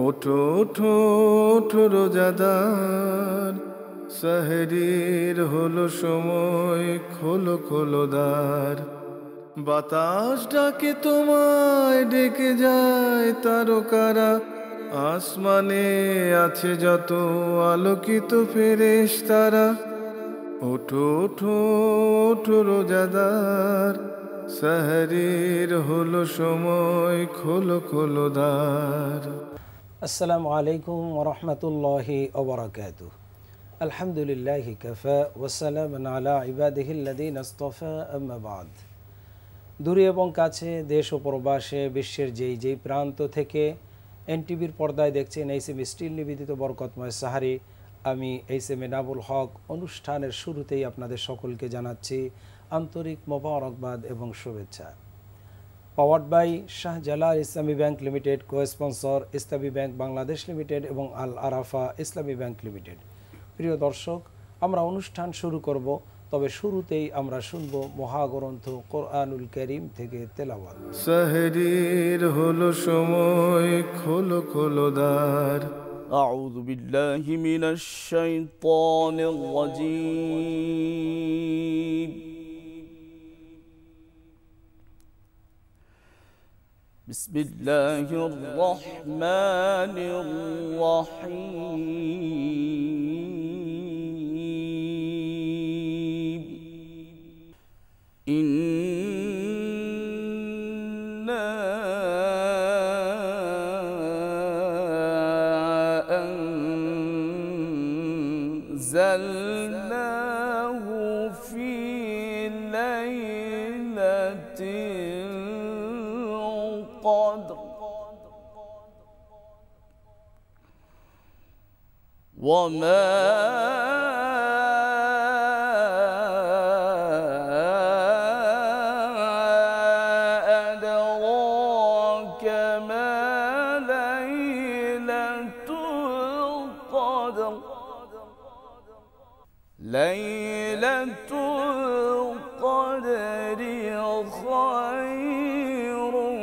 ওঠো ওঠো ওঠো রোজাদার, সেহরির হলো সময়, খোলো খোলো দ্বার। বাতাস ডাকে তোমায়, ডেকে যায় তারকারা, আসমানে আছে যত আলোকিত ফেরেশতারা। ওঠো ওঠো ওঠো রোজাদার, সেহরির হলো সময়, খোলো খোলো দ্বার। আসসালামু আলাইকুম ওরহমতুল্লাহি ওবরাকাতুহ। আলহামদুলিল্লাহি কাফা ওয়াসসালামুন আলা ইবাদিহিল্লাযীনা ইসতাফা, আম্মা বাদ। দূরে এবং কাছে, দেশ ও প্রবাসে, বিশ্বের যেই প্রান্ত থেকে এনটিভির পর্দায় দেখছেন এইচএম স্টিল নিবেদিত বরকতময় সাহারি, আমি এইচএম এনামুল হক অনুষ্ঠানের শুরুতেই আপনাদের সকলকে জানাচ্ছি আন্তরিক মোবারকবাদ এবং শুভেচ্ছা। Powered by Shahjalal Islami bank limited, co sponsor Islami bank Bangladesh limited এবং আল আরাফা ইসলামী ব্যাংক লিমিটেড। প্রিয় দর্শক, আমরা অনুষ্ঠান শুরু করব, তবে শুরুতেই আমরা শুনব মহাগ্রন্থ কোরআনুল কারীম থেকে তেলাওয়াত। সেহরির হলো সময়, খোলো খোলো দ্বার। আউযু বিল্লাহি মিনাশ শাইতানির রাজীম। বিসমিল্লাহির রহমানির রহিম। ইন্না আনজালনাহু ফি লাইলাতিল কদর ওয়ামা আদরাকা মা লাইলাতুল কদর। লাইলাতুল কদরি খায়রুম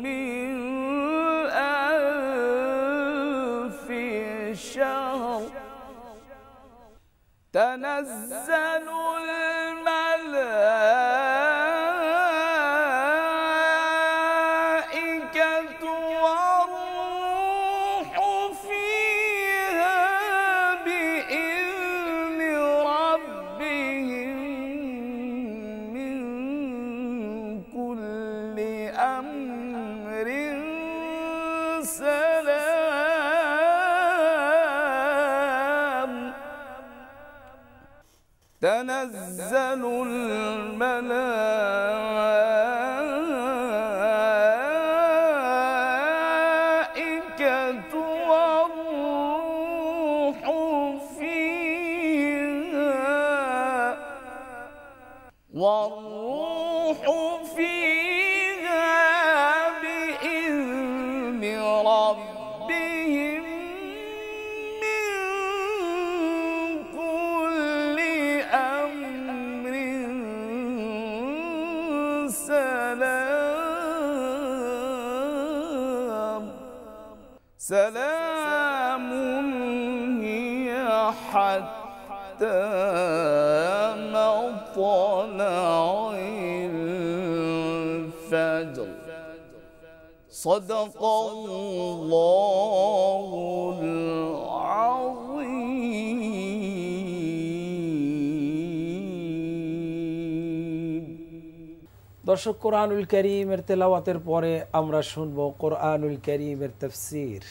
মিন আলফি শাহর। তানাজ্জালুল মালাইকাতু ওয়ার-রূহু ফিহা বিইذনি রাব্বিহিম মিন কুল্লি আমরিন সালাম। তানাজ্জালুল মালাইকাতু ওয়ার-রূহু ফিহা বিইذনি রাব্বিহিম মিন কুল্লি আমরিন সালাম। সালামুন হিয়া হাত্তা মাতলাইল ফাজর। সাদাকাল্লাহুল আযীম। দর্শক, কোরআনুল কারীমের তেলাওয়াতের পরে আমরা শুনব কোরআনুল কারীমের তাফসীর।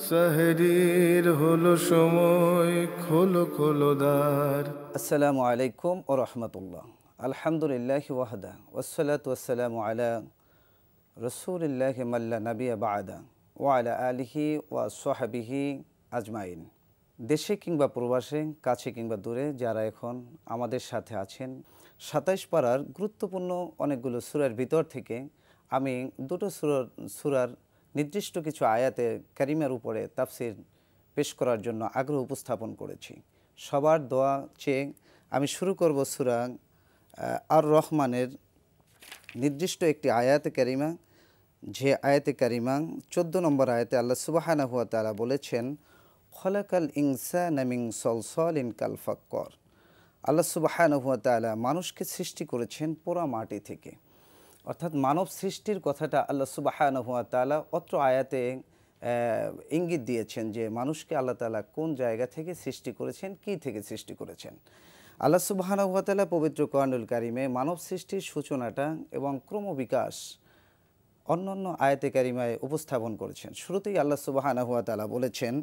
সেহরির হলো সময়, খোলো খোলো দ্বার। আসসালামু আলাইকুম ও রহমতুল্লাহ। আলহামদুলিল্লাহ ওয়াহদা ওয়াসসালাতু ওয়াসসালামু আলা রাসূলিল্লাহ মাল্লা নাবিয়া বা'দা ওয়া আলা আলিহি ওয়া সাহবিহি আজমাইন। দেশে কিংবা প্রবাসে, কাছে কিংবা দূরে যারা এখন আমাদের সাথে আছেন, ২৭ পারার গুরুত্বপূর্ণ অনেকগুলো সূরার ভিতর থেকে আমি দুটো সূরার নির্দিষ্ট কিছু আয়াতে কারিমের উপরে তাফসির পেশ করার জন্য আগ্রহ উপস্থাপন করেছি। সবার দোয়া চেয়ে আমি শুরু করব সূরা আর রহমানের নির্দিষ্ট একটি আয়াতে কারিমা যে আয়াতে কারিমা 14 নম্বর আয়াতে আল্লাহ সুবহানাহু ওয়া তাআলা বলেছেন, খলাকাল ইনসানা মিন সলসলিন কাল ফাক্কর। আল্লাহ সুবহানাহু ওয়া তাআলা মানুষকে সৃষ্টি করেছেন পোড়া মাটি থেকে। অর্থাৎ মানব সৃষ্টির কথাটা আল্লাহ সুবহানাহু ওয়া তাআলা অত্র আয়াতে ইঙ্গিত দিয়েছেন যে মানুষকে আল্লাহ তাআলা কোন জায়গা থেকে সৃষ্টি করেছেন, কি থেকে সৃষ্টি করেছেন। আল্লাহ সুবহানাহু ওয়া তাআলা পবিত্র কোরআনুল কারিমে মানব সৃষ্টির সূচনাটা এবং ক্রমবিকাশ অন্যান্য আয়াতে কারিমায় উপস্থাপন করেছেন। শুরুতেই আল্লাহ সুবহানাহু ওয়া তাআলা বলেছেন,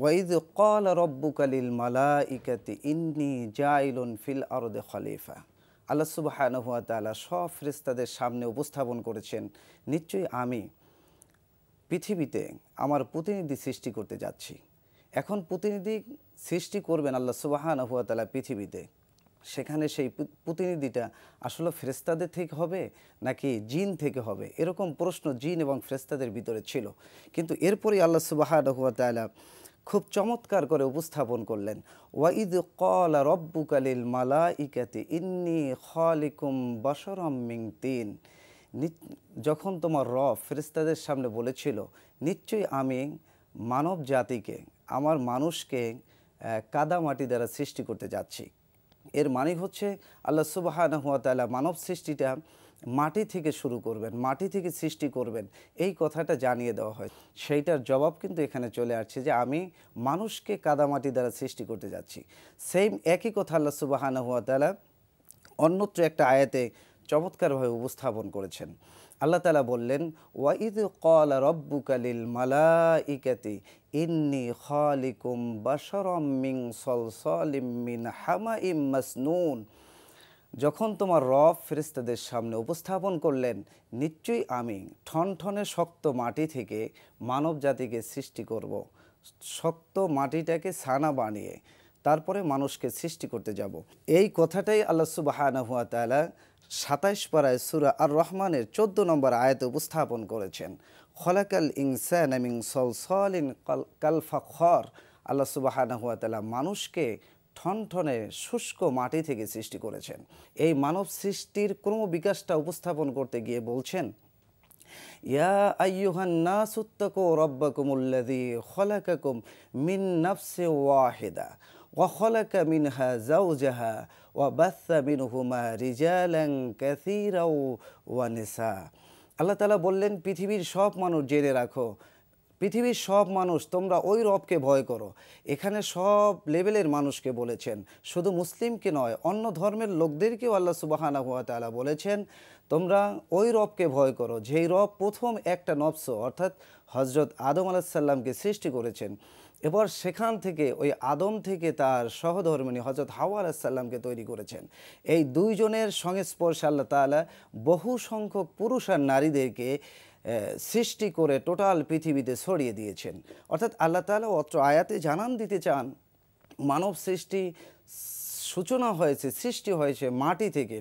ওয়াইদ ক্বালা রাব্বুকা লিল মালাইকাতি ইন্নী জাইলুন ফিল আরদি খলিফা। আল্লাহ সুবহানাহু ওয়া তাআলা সব ফেরেশতাদের সামনে উপস্থাপন করেছেন, নিশ্চয়ই আমি পৃথিবীতে আমার প্রতিনিধি সৃষ্টি করতে যাচ্ছি। এখন প্রতিনিধি সৃষ্টি করবেন আল্লাহ সুবহানাহু ওয়া তাআলা পৃথিবীতে, সেখানে সেই প্রতিনিধিটা আসলে ফেরেশতাদের থেকে হবে নাকি জিন থেকে হবে, এরকম প্রশ্ন জিন এবং ফেরেশতাদের ভিতরে ছিল। কিন্তু এরপরই আল্লাহ সুবহানাহু ওয়া তাআলা খুব চমৎকার করে উপস্থাপন করলেন, ওয়াইদ ক্বালা রাব্বুকা লিল মালাইকাতি ইন্নী খালিকুম বাশারাম মিন তিন। যখন তোমার রব ফেরেশতাদের সামনে বলেছিল, নিশ্চয়ই আমি মানব জাতিকে, আমার মানুষকে কাদা মাটি দ্বারা সৃষ্টি করতে যাচ্ছি। এর মানে হচ্ছে আল্লাহ সুবহানাহু ওয়া তাআলা মানব সৃষ্টিটা মাটি থেকে শুরু করবেন, মাটি থেকে সৃষ্টি করবেন, এই কথাটা জানিয়ে দেওয়া হয়। সেইটার জবাব কিন্তু এখানে চলে আসছে যে আমি মানুষকে কাদামাটি দ্বারা সৃষ্টি করতে যাচ্ছি। সেম একই কথা আল্লাহ সুবহানাহু ওয়া তাআলা অন্যত্র একটা আয়াতে চমৎকারভাবে উপস্থাপন করেছেন। আল্লাহ তাআলা বললেন, ওয়াইদ ক্বালা রাব্বুকা লিল মালাইকাতি ইন্নী খালিকুম বাশারাম মিন সলসলিম মিন হামাইম মাসনুন। যখন তোমার রব ফেরেশতাদের সামনে উপস্থাপন করলেন, নিশ্চয়ই আমি ঠনঠনে শক্ত মাটি থেকে মানব জাতিকে সৃষ্টি করব, শক্ত মাটিটাকে ছানা বানিয়ে তারপরে মানুষকে সৃষ্টি করতে যাব। এই কথাটাই আল্লাহ সুবহানাহু ওয়া তাআলা 27 পারায় সূরা আর রহমানের 14 নম্বর আয়াতে উপস্থাপন করেছেন, খলাকাল ইনসানা মিন সলসলিন কাল ফাখর। আল্লাহ সুবহানাহু ওয়া তাআলা মানুষকে ঠনঠনে শুষ্ক মাটি থেকে সৃষ্টি করেছেন। এই মানব সৃষ্টির ক্রমবিকাশটা উপস্থাপন করতে গিয়ে বলছেন, ইয়া আইয়ুহান নাসুত্তাকু রাব্বাকুমুল্লাযী খলাকাকুম মিন নাফসিন ওয়াহিদা ওয়া খলাকা মিনহা যাওজাহা ওয়া বাসসা মিনহুমা রিজালান কাসীরাও ওয়া নিসা। আল্লাহ তাআলা বললেন, পৃথিবীর সব মানুষ জেনে রাখো, পৃথিবীর সব মানুষ তোমরা ওই রবকে ভয় করো। এখানে সব লেভেলের মানুষকে বলেছেন, শুধু মুসলিমকে নয়, অন্য ধর্মের লোকদেরকেও আল্লাহ সুবহানাহু ওয়া তাআলা বলেছেন, তোমরা ওই রবকে ভয় করো যেই রব প্রথম একটা নফস অর্থাৎ হজরত আদম আলাইহিস সালামকে সৃষ্টি করেছেন। এবার সেখান থেকে ওই আদম থেকে তার সহধর্মিণী হজরত হাওয়া আলাইহিস সালামকে তৈরি করেছেন। এই দুইজনের সংস্পর্শে আল্লাহ তাআলা বহু সংখ্যক পুরুষ আর নারীদেরকে সৃষ্টি করে টোটাল পৃথিবীতে ছড়িয়ে দিয়েছেন। অর্থাৎ আল্লাহ তাআলা অত্র আয়াতে জানান দিতে চান, মানব সৃষ্টি সূচনা হয়েছে, সৃষ্টি হয়েছে মাটি থেকে,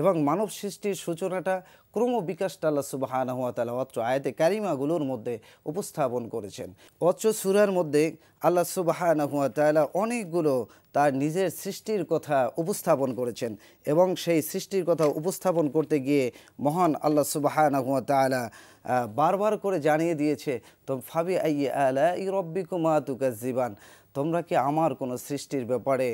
এবং মানব সৃষ্টির সূচনাটা ক্রমবিকাশটা আল্লাহ সুবহানাহু ওয়া তাআলা অত্র আয়াতে কারিমাগুলোর মধ্যে উপস্থাপন করেছেন। অত্র সূরার মধ্যে আল্লাহ সুবহানাহু ওয়া তাআলা অনেকগুলো তার নিজের সৃষ্টির কথা উপস্থাপন করেছেন, এবং সেই সৃষ্টির কথা উপস্থাপন করতে গিয়ে মহান আল্লাহ সুবহানাহু ওয়া তাআলা বারবার করে জানিয়ে দিয়েছে, তো ফাবি আইয়ি আলাই রাব্বিকুমা তুকাজ্জিবান, তোমরা কি আমার কোনো সৃষ্টির ব্যাপারে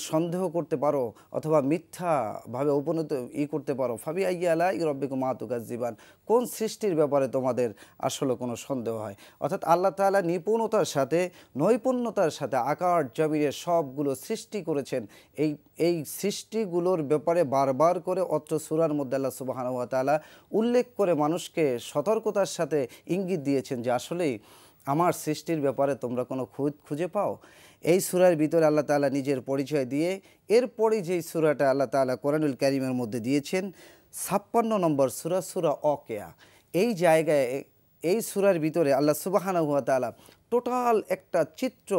সন্দেহ করতে পারো অথবা মিথ্যাভাবে উপনীত করতে পারো? ফাবি আইয়ি আলাই রাব্বিকুমা তুকাজ্জিবান, কোন সৃষ্টির ব্যাপারে তোমাদের আসলে কোনো সন্দেহ হয়? অর্থাৎ আল্লাহ তাআলা নিপুণতার সাথে, নৈপুণ্যতার সাথে আকার জমিনের সবগুলো সৃষ্টি করেছেন। এই সৃষ্টিগুলোর ব্যাপারে বারবার করে অত্র সূরার মধ্যে আল্লাহ সুবহানাহু ওয়া তাআলা উল্লেখ করে মানুষকে সতর্কতার সাথে ইঙ্গিত দিয়েছেন যে আসলেই আমার সৃষ্টির ব্যাপারে তোমরা কোনো খুঁজে পাও? এই সূরার ভিতরে আল্লাহ তাআলা নিজের পরিচয় দিয়ে এরপরই যেই সূরাটা আল্লাহ তাআলা কোরআনুল কারীমের মধ্যে দিয়েছেন 56 নম্বর সূরা, সূরা ওয়াকিয়া, এই জায়গায় এই সূরার ভিতরে আল্লাহ সুবহানাহু ওয়া তাআলা টোটাল একটা চিত্র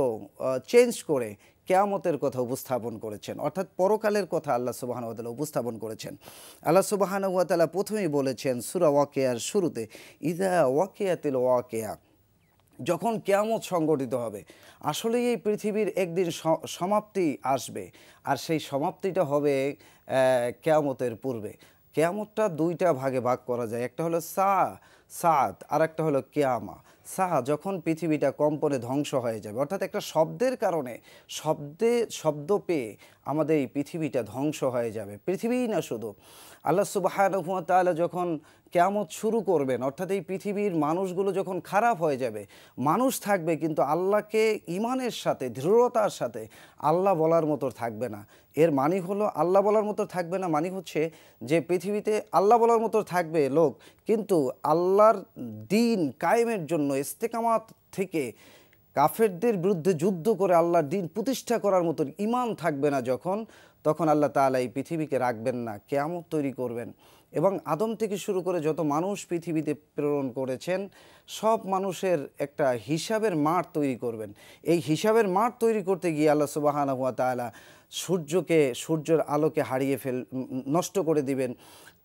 চেঞ্জ করে কিয়ামতের কথা উপস্থাপন করেছেন, অর্থাৎ পরকালের কথা আল্লাহ সুবহানাহু ওয়া তাআলা উপস্থাপন করেছেন। আল্লাহ সুবহানাহু ওয়া তাআলা প্রথমেই বলেছেন সূরা ওয়াকিয়ার শুরুতে, ইযা ওয়াকিয়াতিল ওয়াকিয়া, যখন কিয়ামত সংগঠিত হবে। আসলেই এই পৃথিবীর একদিন সমাপ্তি আসবে, আর সেই সমাপ্তিটা হবে কিয়ামতের পূর্বে। কিয়ামতটা দুইটা ভাগে ভাগ করা যায়, একটা হলো সাআত আর একটা হলো কিয়ামা। যখন পৃথিবীটা কম্পনে ধ্বংস হয়ে যাবে, অর্থাৎ একটা শব্দের কারণে শব্দ পেয়ে আমাদের এই পৃথিবীটা ধ্বংস হয়ে যাবে। পৃথিবীই না, শুধু আল্লাহ সুবহানাহু ওয়া তাআলা যখন কিয়ামত শুরু করবেন, অর্থাৎ এই পৃথিবীর মানুষগুলো যখন খারাপ হয়ে যাবে, মানুষ থাকবে কিন্তু আল্লাহকে ঈমানের সাথে, দৃঢ়তার সাথে আল্লাহ বলার মতো থাকবে না। এর মানে হলো, আল্লাহ বলার মতো থাকবে না মানে হচ্ছে যে পৃথিবীতে আল্লাহ বলার মতো থাকবে লোক, কিন্তু আল্লাহর দ্বীন কায়েমের জন্য ইস্তেকামাত থেকে কাফেরদের বিরুদ্ধে যুদ্ধ করে আল্লাহর দ্বীন প্রতিষ্ঠা করার মতো ঈমান থাকবে না তখন আল্লাহ তাআলা এই পৃথিবীকে রাখবেন না, কিয়ামত তৈরি করবেন। এবং আদম থেকে শুরু করে যত মানুষ পৃথিবীতে প্রেরণ করেছেন, সব মানুষের একটা হিসাবের মাঠ তৈরি করবেন। এই হিসাবের মাঠ তৈরি করতে গিয়ে আল্লাহ সুবহানাহু ওয়া তাআলা সূর্যের আলোকে নষ্ট করে দিবেন,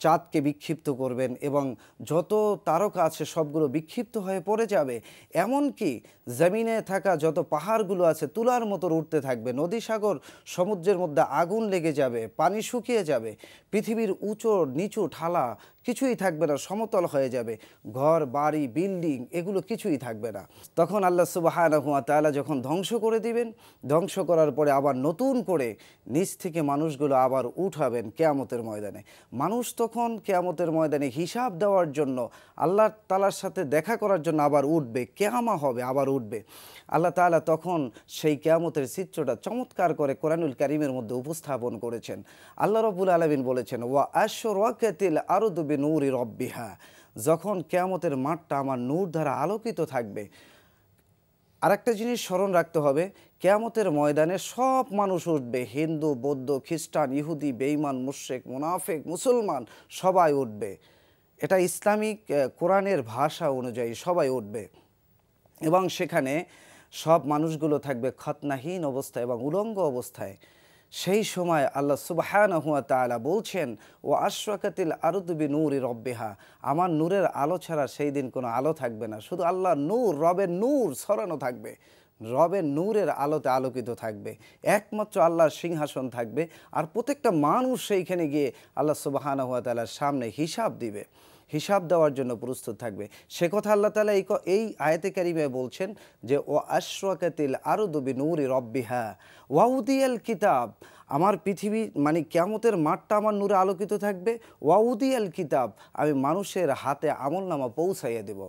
চাঁদকে বিক্ষিপ্ত করবেন এবং যত তারকা আছে সবগুলো বিক্ষিপ্ত হয়ে পড়ে যাবে। এমনকি জমিনে থাকা যত পাহাড়গুলো আছে তুলার মতো উঠতে থাকবে, নদী সাগর সমুদ্রের মধ্যে আগুন লেগে যাবে, পানি শুকিয়ে যাবে, পৃথিবীর উঁচু নিচু ঠালা কিছুই থাকবে না, সমতল হয়ে যাবে, ঘর বাড়ি বিল্ডিং এগুলো কিছুই থাকবে না। তখন আল্লাহ সুবহানাহু ওয়া তাআলা যখন ধ্বংস করে দিবেন, ধ্বংস করার পরে আবার নতুন করে নিচ থেকে মানুষগুলো আবার উঠাবেন কিয়ামতের ময়দানে। মানুষ তখন কিয়ামতের ময়দানে হিসাব দেওয়ার জন্য, আল্লাহ তাআলার সাথে দেখা করার জন্য আবার উঠবে, কিয়ামা হবে, আবার উঠবে। আল্লাহ তাআলা তখন সেই কিয়ামতের চিত্রটা চমৎকার করে কোরআনুল কারীমের মধ্যে উপস্থাপন করেছেন। আল্লাহ রাব্বুল আলামিন বলেছেন, ওয়া আশরাকাতিল আরদু বিনূরি রাব্বিহা, যখন কিয়ামতের মাঠটা আমার নূর দ্বারা আলোকিত থাকবে। আরেকটা জিনিস স্মরণ রাখতে হবে, কিয়ামতের ময়দানে সব মানুষ উঠবে, হিন্দু বৌদ্ধ খ্রিস্টান ইহুদি বেঈমান মুশরিক মুনাফিক মুসলমান সবাই উঠবে। এটা ইসলামিক কোরআনের ভাষা অনুযায়ী সবাই উঠবে এবং সেখানে সব মানুষগুলো থাকবে খতনাহীন অবস্থায় এবং উলঙ্গ অবস্থায়। সেই সময় আল্লাহ সুবহানাহু ওয়া তাআলা বলছেন, ও আশরাকাতিল আরদু বিনূরি রাব্বিহা, আমার নূরের আলো ছাড়া সেই দিন কোনো আলো থাকবে না, শুধু আল্লাহর নূর, রবের নূর ছড়ানো থাকবে, রবের নূরের আলোতে আলোকিত থাকবে, একমাত্র আল্লাহর সিংহাসন থাকবে। আর প্রত্যেকটা মানুষ সেইখানে গিয়ে আল্লাহ সুবহানাহু ওয়া তাআলার সামনে হিসাব দিবে, হিসাব দেওয়ার জন্য প্রস্তুত থাকবে। সে কথা আল্লাহ তাআলা এই আয়াতে কারিমে বলছেন যে, ও আশরাকাতিল আরদু বিনূরি রাব্বিহা ওয়া উদিয়াল কিতাব, আমার পৃথিবী মানে কিয়ামতের মাঠটা আমার নূরে আলোকিত থাকবে। ওয়া উদিয়াল কিতাব, আমি মানুষের হাতে আমলনামা পৌঁছাইয়া দেব।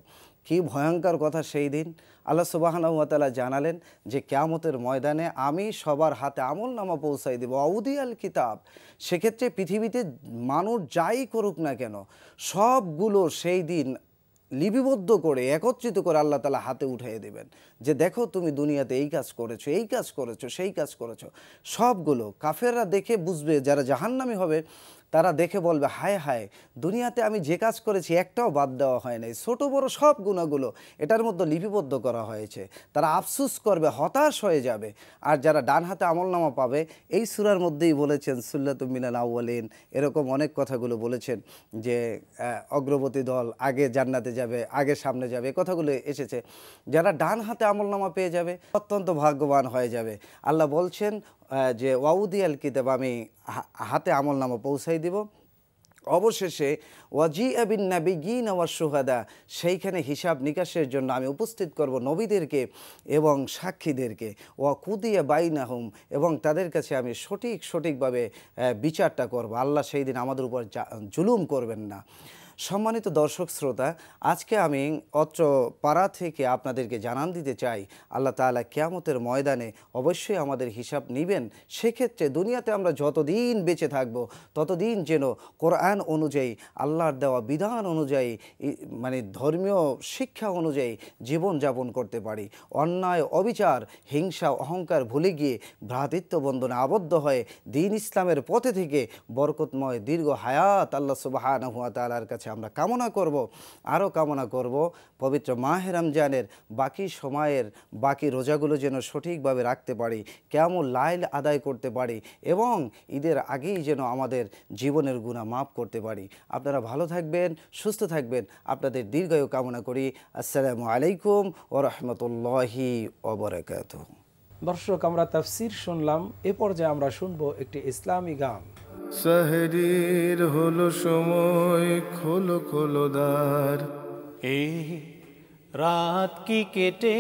কি ভয়ঙ্কর কথা সেই দিন! আল্লাহ সুবহানাহু ওয়া তাআলা জানালেন যে কিয়ামতের ময়দানে আমি সবার হাতে আমলনামা পৌঁছাই দেব, আউদিয়াল কিতাব। সেক্ষেত্রে পৃথিবীতে মানুষ যাই করুক না কেন সবগুলো সেই দিন লিপিবদ্ধ করে একত্রিত করে আল্লাহ তাআলা হাতে উঠিয়ে দেবেন যে দেখো তুমি দুনিয়াতে এই কাজ করেছো, এই কাজ করেছো, সেই কাজ করেছো। সবগুলো কাফেররা দেখে বুঝবে, যারা জাহান্নামী হবে তারা দেখে বলবে, হায় হায়, দুনিয়াতে আমি যে কাজ করেছি একটাও বাদ দেওয়া হয় নাই, ছোট বড় সব গুনাহগুলো এটার মধ্যে লিপিবদ্ধ করা হয়েছে। তারা আফসোস করবে, হতাশ হয়ে যাবে। আর যারা ডান হাতে আমলনামা পাবে, এই সূরার মধ্যেই বলেছেন সুল্লাতুম মিনাল আউয়ালিন, এরকম অনেক কথাগুলো বলেছেন যে অগ্রবর্তী দল আগে জান্নাতে যাবে, আগে সামনে যাবে, কথাগুলো এসেছে। যারা ডান হাতে আমলনামা পেয়ে যাবে অত্যন্ত ভাগ্যবান হয়ে যাবে। আল্লাহ বলছেন যে ওয়াউদিয়াল কিতাব, আমি হাতে আমলনামা পৌঁছাই দিব। অবশেষে ওয়াজিআ বিন নাবিয়্যিন ওয়াশ শুহাদা, সেইখানে হিসাব নিকাশের জন্য আমি উপস্থিত করব নবীদেরকে এবং সাক্ষীদেরকে। ওয়া কুদিয়া বাইনাহুম, এবং তাদের কাছে আমি সঠিকভাবে বিচারটা করব। আল্লাহ সেই দিন আমাদের উপর জুলুম করবেন না। সম্মানিত দর্শক শ্রোতা, আজকে আমি অত্র পাড়া থেকে আপনাদেরকে জানান দিতে চাই, আল্লাহ তাআলা কিয়ামতের ময়দানে অবশ্যই আমাদের হিসাব নেবেন। সেক্ষেত্রে দুনিয়াতে আমরা যতদিন বেঁচে থাকব ততদিন যেন কোরআন অনুযায়ী, আল্লাহর দেওয়া বিধান অনুযায়ী, মানে ধর্মীয় শিক্ষা অনুযায়ী জীবনযাপন করতে পারি। অন্যায় অবিচার হিংসা অহংকার ভুলে গিয়ে ভ্রাতৃত্ব বন্ধনে আবদ্ধ হয়ে দ্বীন ইসলামের পথে থেকে বরকতময় দীর্ঘ হায়াত আল্লাহ সুবহানাহু ওয়া তাআলার কাছে আমরা কামনা করব। আরও কামনা করব পবিত্র মাহে রমজানের বাকি সময়ের বাকি রোজাগুলো যেন সঠিকভাবে রাখতে পারি, কিয়ামুল লাইল আদায় করতে পারি এবং ঈদের আগেই যেন আমাদের জীবনের গুনাহ মাফ করতে পারি। আপনারা ভালো থাকবেন, সুস্থ থাকবেন, আপনাদের দীর্ঘায়ু কামনা করি। আসসালামু আলাইকুম ওয়া রাহমাতুল্লাহি ওয়া বারাকাতুহু। দর্শক, আমরা তাফসীর শুনলাম। এ পর্যায়ে আমরা শুনবো একটি ইসলামী গান। সেহরির হলো সময়, খোলো খোলো দ্বার। এই রাত কি কেটে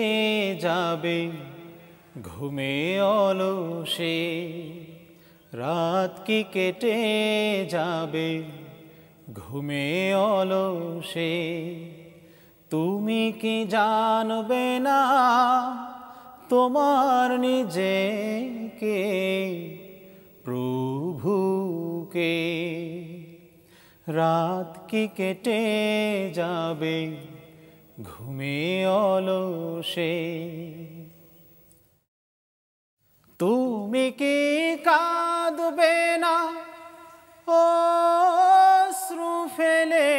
যাবে ঘুমে অলসে, রাত কি কেটে যাবে ঘুমে অলসে, তুমি কি জানবে না তোমার নিজেকে প্রভুকে। রাত কি কেটে যাবে ঘুমে অলসে, তুমি কি কাঁদবে না অশ্রু ফেলে,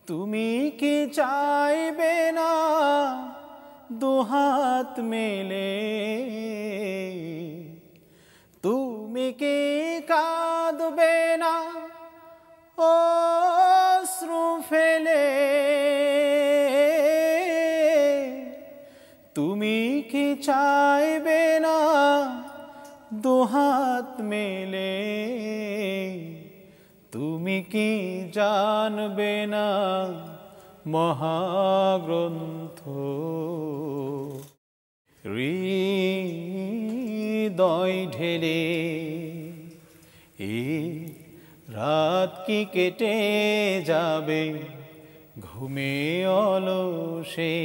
তুমি কি চাইবে না দুহাত মেলে, তুমি কি কাঁদবে না অশ্রু ফেলে, তুমি কি চাইবে না দুহাত মেলে, তুমি কি জানবে না মহাগ্রন্থ হৃদয় ঢেলে। এই রাত কি কেটে যাবে ঘুমে অলসে,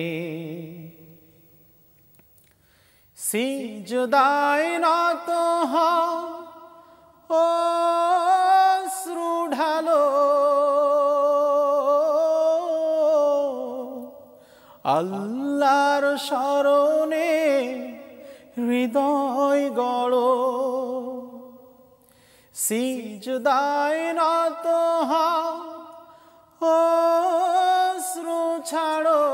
সিজদায় নত হও অশ্রু ঢালো, আল্লাহর শরণে হৃদয় গড়ো, সিজদায় নত হও অশ্রু ছাড়ো,